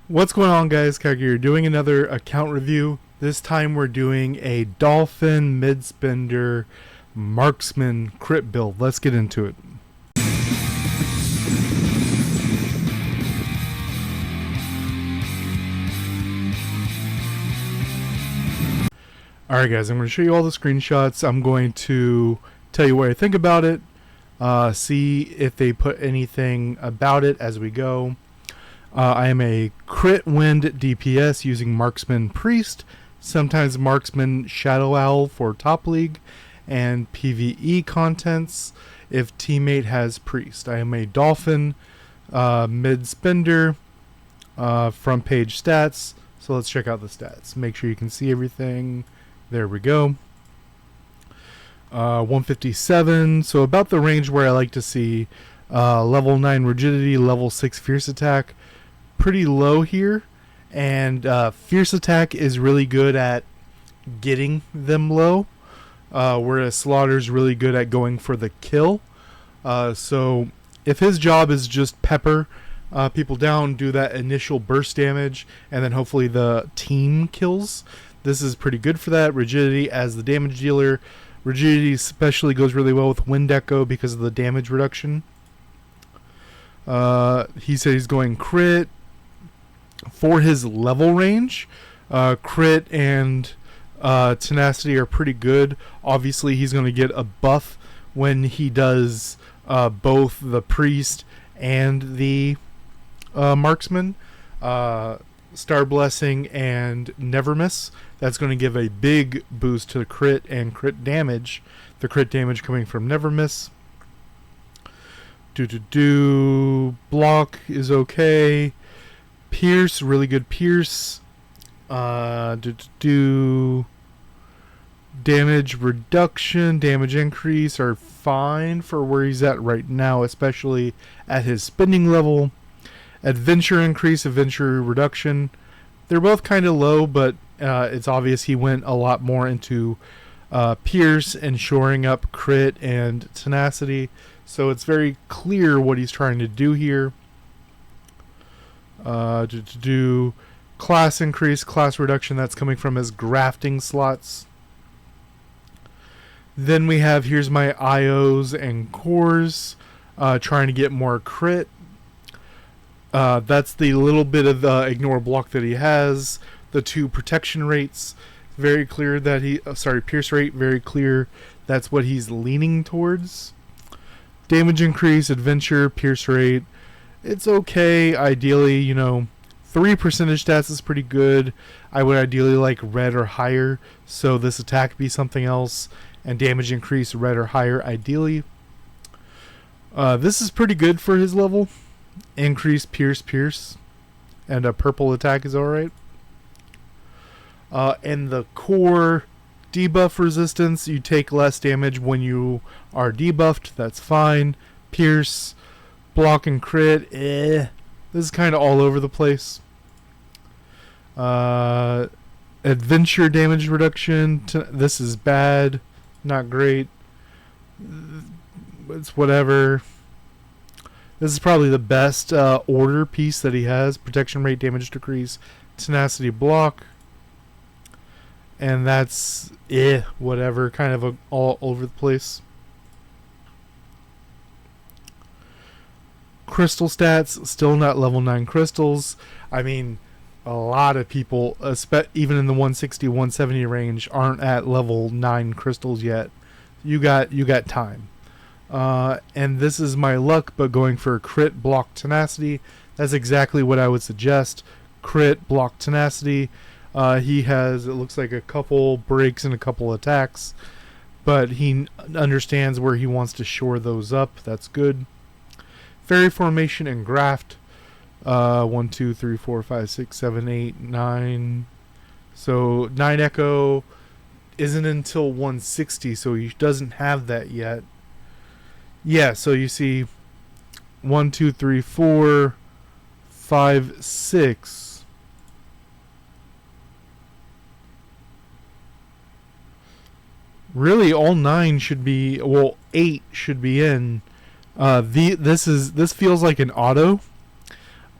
What's going on, guys? Kage here, doing another account review. This time we're doing a Dolphin Mid-Spender Marksman crit build. Let's get into it. Alright guys, I'm going to show you all the screenshots. I'm going to tell you what I think about it, see if they put anything about it as we go. I am a crit wind DPS using Marksman Priest, sometimes Marksman Shadow Owl for top league, and PvE contents if teammate has Priest. I am a Dolphin mid-spender, front page stats, so let's check out the stats. Make sure you can see everything. There we go. 157, so about the range where I like to see. Level 9 rigidity, level 6 fierce attack. Pretty low here, and fierce attack is really good at getting them low, whereas slaughter's really good at going for the kill. So if his job is just pepper people down, do that initial burst damage, and then hopefully the team kills, this is pretty good for that. Rigidity as the damage dealer. Rigidity especially goes really well with Wind Echo because of the damage reduction. He said he's going crit. For his level range, crit and tenacity are pretty good. Obviously, he's going to get a buff when he does both the priest and the marksman. Star Blessing and Never Miss. That's going to give a big boost to crit and crit damage. The crit damage coming from Never Miss. Block is okay. Pierce, really good Pierce. Damage reduction, damage increase are fine for where he's at right now, especially at his spending level. Adventure increase, adventure reduction. They're both kind of low, but it's obvious he went a lot more into Pierce and shoring up crit and tenacity. So it's very clear what he's trying to do here. Do class increase, class reduction, that's coming from his grafting slots. Then we have, here's my IOs and cores, trying to get more crit. That's the little bit of ignore block that he has. The 2 protection rates, very clear that he, pierce rate, very clear that's what he's leaning towards. Damage increase, adventure, pierce rate, it's okay. Ideally, 3 percentage stats is pretty good. I would ideally like red or higher, so this attack be something else, and damage increase red or higher ideally. This is pretty good for his level. Increase pierce, and a purple attack is alright. And the core debuff resistance, you take less damage when you are debuffed, that's fine. Pierce, block and crit, This is kind of all over the place. Adventure damage reduction, this is bad, not great. It's whatever. This is probably the best order piece that he has. Protection rate, damage decrease, tenacity, block. And that's whatever, kind of all over the place. Crystal stats, still not level 9 crystals. I mean, a lot of people, even in the 160, 170 range, aren't at level 9 crystals yet. You got time. And this is my luck, but going for crit, block, tenacity. That's exactly what I would suggest. Crit, block, tenacity. He has, it looks like, a couple breaks and a couple attacks, but he understands where he wants to shore those up. That's good. Fairy formation and graft. 1, 2, 3, 4, 5, 6, 7, 8, 9. So 9 echo isn't until 160, so he doesn't have that yet. Yeah, so you see 1, 2, 3, 4, 5, 6. Really, all 9 should be, 8 should be in. This feels like an auto.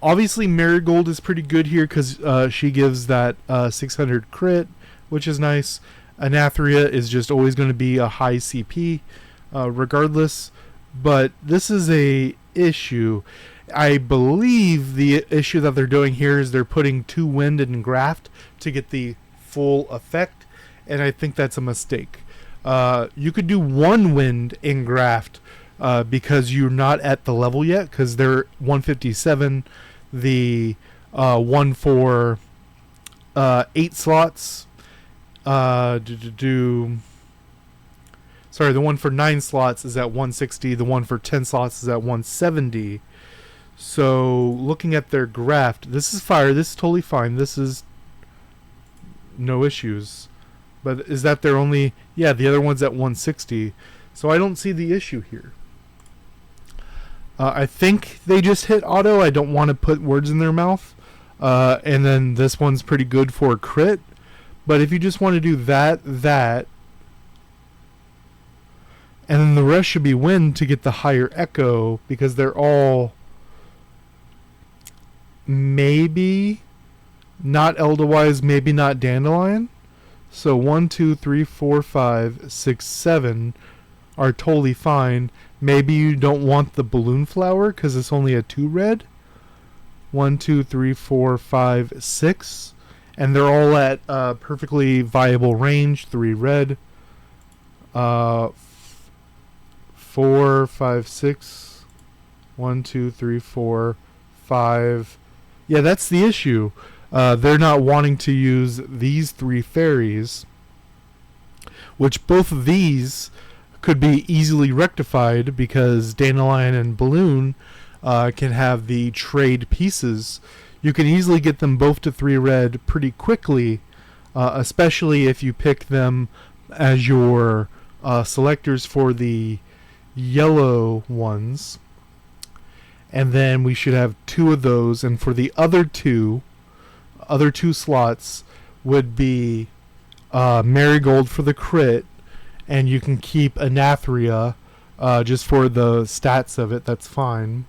Obviously, Marigold is pretty good here because she gives that 600 crit, which is nice. Anathria is just always going to be a high CP, regardless. But this is a issue. I believe the issue that they're doing here is they're putting 2 wind and graft to get the full effect, and I think that's a mistake. You could do 1 wind in graft because you're not at the level yet, because they're 157. The one for 8 slots. Sorry, the one for 9 slots is at 160. The one for 10 slots is at 170. So looking at their graft, this is fire. This is totally fine. This is no issues. But is that their only... Yeah, the other one's at 160. So I don't see the issue here. I think they just hit auto. I don't want to put words in their mouth. And then this one's pretty good for crit. But if you just want to do that, and then the rest should be wind to get the higher echo, because they're all maybe not Eldawise, maybe not Dandelion. So 1, 2, 3, 4, 5, 6, 7 are totally fine. Maybe you don't want the balloon flower because it's only a 2 red. 1, 2, 3, 4, 5, 6. And they're all at perfectly viable range. 3 red. 4, 5, 6. 1, 2, 3, 4, 5. Yeah, that's the issue. They're not wanting to use these 3 fairies, which both of these could be easily rectified because Dandelion and Balloon can have the trade pieces. You can easily get them both to 3 red pretty quickly, especially if you pick them as your selectors for the yellow ones. And then we should have 2 of those, and for the other two slots would be Marigold for the crit, and you can keep Anathria just for the stats of it. That's fine.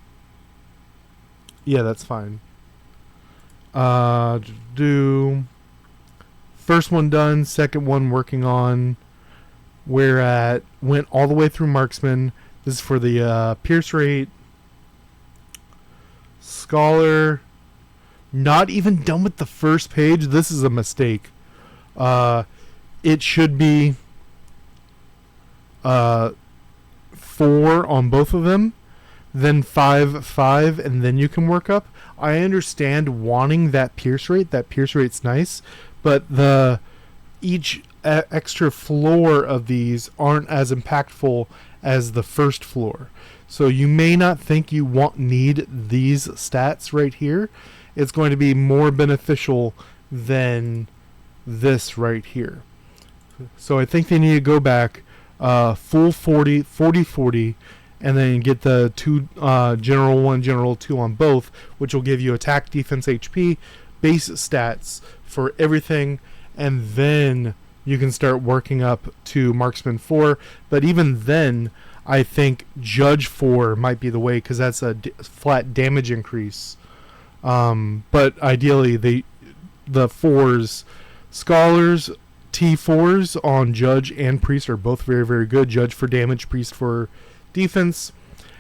Yeah, that's fine. Do first one done, second one working on. Went all the way through Marksman. This is for the Pierce rate. Scholar, not even done with the first page. This is a mistake. It should be 4 on both of them, then 5, 5, and then you can work up. I understand wanting that pierce rate. That pierce rate's nice, but each extra floor of these aren't as impactful as the first floor. So you may not think you need these stats right here. It's going to be more beneficial than this right here. So I think they need to go back full 40, 40, 40, and then get the 2 general 1, general 2 on both, which will give you attack, defense, HP, base stats for everything, and then you can start working up to Marksman 4. But even then, I think Judge 4 might be the way, because that's a flat damage increase. But ideally, the 4s, Scholars, T4s on Judge and Priest are both very, very good. Judge for damage, Priest for defense.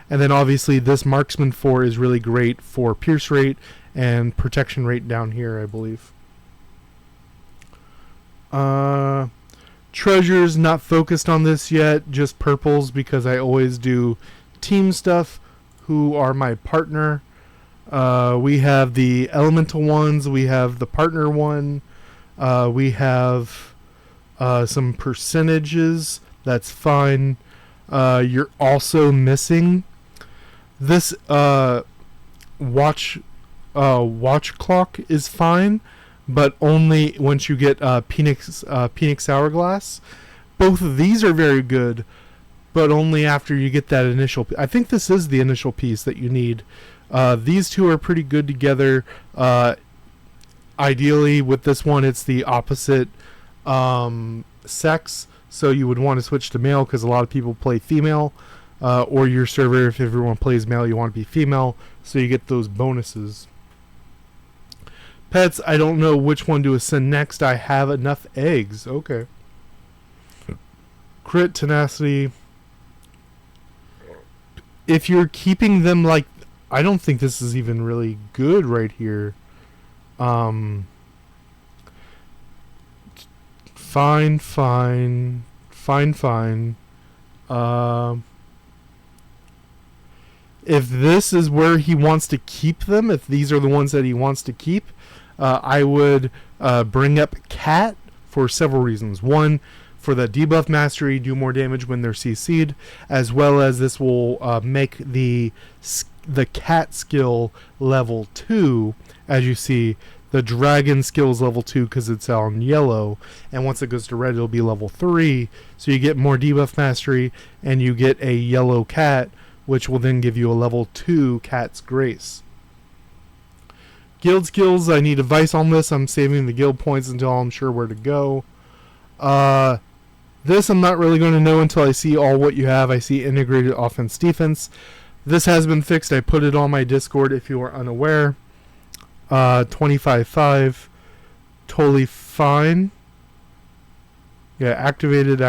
And then obviously this Marksman 4 is really great for pierce rate and protection rate down here, I believe. Treasures, not focused on this yet, just purples because I always do team stuff, who are my partner. We have the elemental ones, we have the partner one, we have some percentages, that's fine. You're also missing this watch clock is fine, but only once you get Phoenix Hourglass. Both of these are very good, but only after you get that initial. I think this is the initial piece that you need. These two are pretty good together. Ideally, with this one, it's the opposite sex, so you would want to switch to male because a lot of people play female, or your server, if everyone plays male, you want to be female, so you get those bonuses. Pets, I don't know which one to ascend next. I have enough eggs. Okay. Crit, tenacity. If you're keeping them like... I don't think this is even really good right here. Fine. If this is where he wants to keep them, if these are the ones that he wants to keep, I would bring up Cat for several reasons. One, for the debuff mastery, do more damage when they're CC'd, as well as this will make the Cat skill level 2. As you see, the dragon skill is level 2 because it's on yellow, and once it goes to red, it'll be level 3. So you get more debuff mastery, and you get a yellow cat, which will then give you a level 2 Cat's Grace. Guild skills, I need advice on this. I'm saving the guild points until I'm sure where to go. This I'm not really going to know until I see all what you have. I see integrated offense defense. This has been fixed. I put it on my Discord if you are unaware. 25.5. Totally fine. Yeah, activated.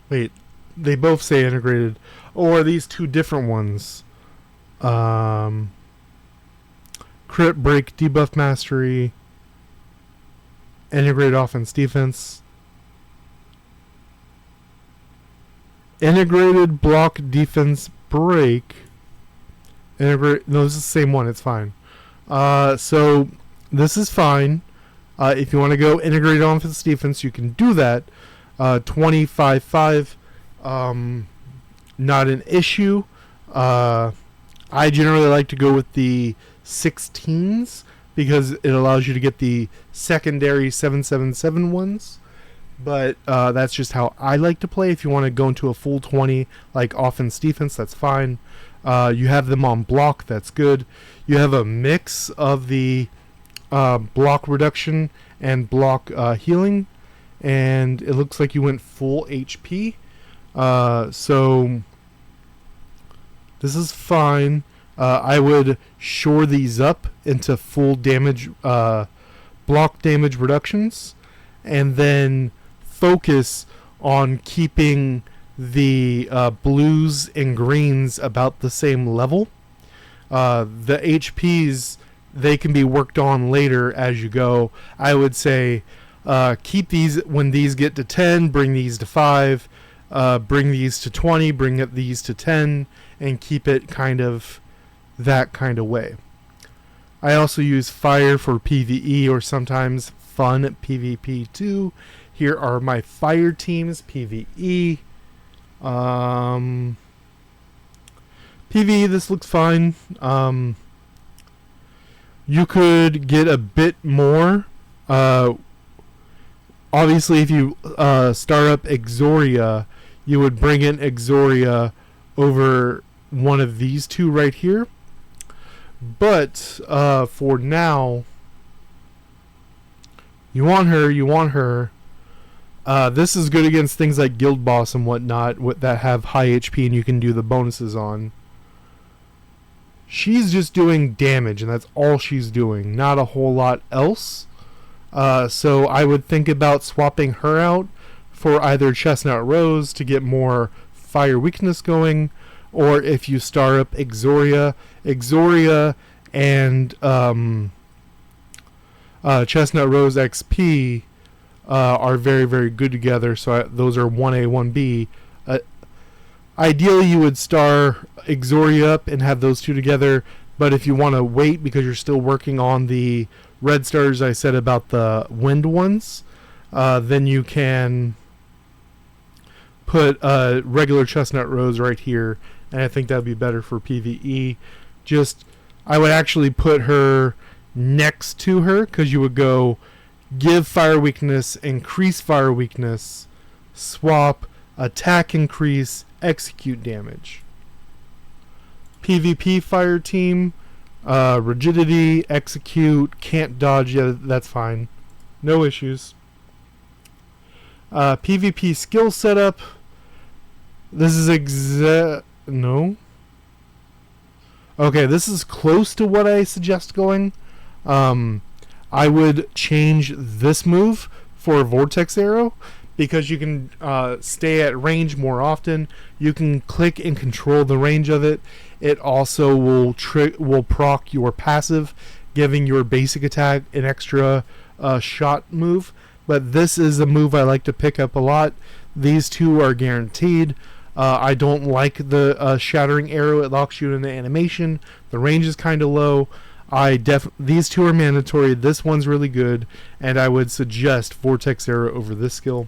Wait, they both say integrated. Or are these two different ones? Crit, break, debuff mastery, integrated offense defense. Integrated block defense break. No, this is the same one. It's fine. So this is fine. If you want to go integrated offense defense, you can do that. 25.5. Not an issue. I generally like to go with the 16s because it allows you to get the secondary 777 ones. But that's just how I like to play. If you want to go into a full 20 like offense defense, that's fine. You have them on block, that's good. You have a mix of the block reduction and block healing, and it looks like you went full HP. So this is fine. I would shore these up into full damage, block damage reductions, and then focus on keeping the blues and greens about the same level. The HPs, they can be worked on later as you go. I would say keep these when these get to 10, bring these to 5, bring these to 20, bring these to 10, and keep it kind of that kind of way. I also use fire for PvE or sometimes fun PvP too. Here are my fire teams, PvE. PvE, this looks fine. You could get a bit more. Obviously, if you start up Exoria, you would bring in Exoria over one of these two right here. But for now, you want her. This is good against things like Guild Boss and whatnot that have high HP and you can do the bonuses on. She's just doing damage, and that's all she's doing, not a whole lot else. So I would think about swapping her out for either Chestnut Rose to get more fire weakness going, or if you start up Exoria and Chestnut Rose XP are very, very good together. So those are 1A, 1B. Ideally, you would star Exoria up and have those two together. But if you want to wait because you're still working on the red stars I said about the wind ones, then you can put a regular Chestnut Rose right here. And I think that would be better for PvE. I would actually put her next to her because you would go give fire weakness, increase fire weakness, swap, attack increase, execute damage. PvP fire team, rigidity, execute, can't dodge, yeah, that's fine. No issues. PvP skill setup. This is no. Okay, this is close to what I suggest going. I would change this move for Vortex Arrow because you can stay at range more often. You can click and control the range of it. It also will proc your passive, giving your basic attack an extra shot move. But this is a move I like to pick up a lot. These two are guaranteed. I don't like the Shattering Arrow. It locks you into animation. The range is kind of low. These two are mandatory. This one's really good, and I would suggest Vortex Arrow over this skill.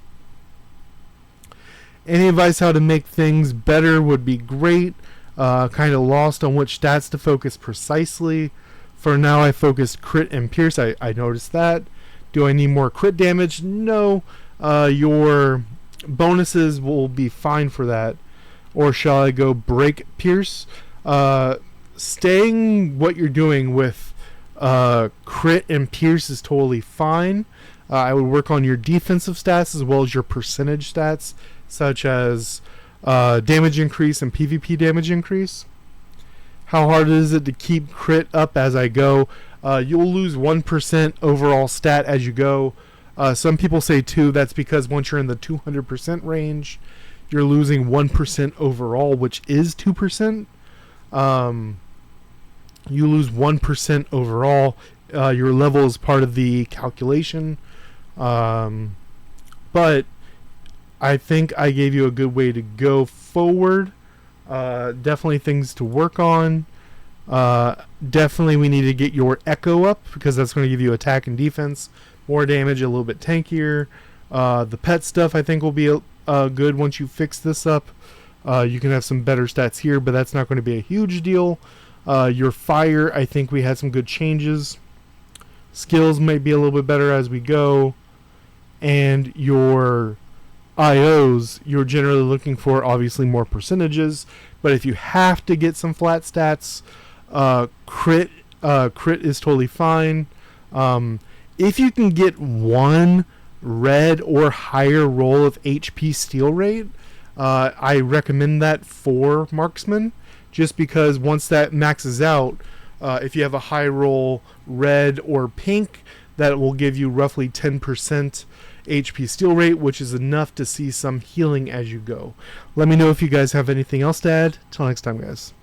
Any advice how to make things better would be great. Kind of lost on which stats to focus precisely. For now, I focused crit and pierce. I noticed that. Do I need more crit damage? No. Your bonuses will be fine for that. Or shall I go break pierce? Staying what you're doing with crit and pierce is totally fine. I would work on your defensive stats as well as your percentage stats, such as damage increase and PvP damage increase. How hard is it to keep crit up as I go? You'll lose 1% overall stat as you go. Some people say 2. That's because once you're in the 200% range, you're losing 1% overall, which is 2%. You lose 1% overall. Your level is part of the calculation. But I think I gave you a good way to go forward. Definitely things to work on. Definitely we need to get your echo up because that's going to give you attack and defense, more damage, a little bit tankier. The pet stuff I think will be good once you fix this up. You can have some better stats here, but that's not going to be a huge deal. Your fire, I think we had some good changes. Skills might be a little bit better as we go. And your IOs, you're generally looking for obviously more percentages. But if you have to get some flat stats, crit is totally fine. If you can get one red or higher roll of HP steal rate, I recommend that for Marksman. Just because once that maxes out, if you have a high roll red or pink, that will give you roughly 10% HP steal rate, which is enough to see some healing as you go. Let me know if you guys have anything else to add. Till next time, guys.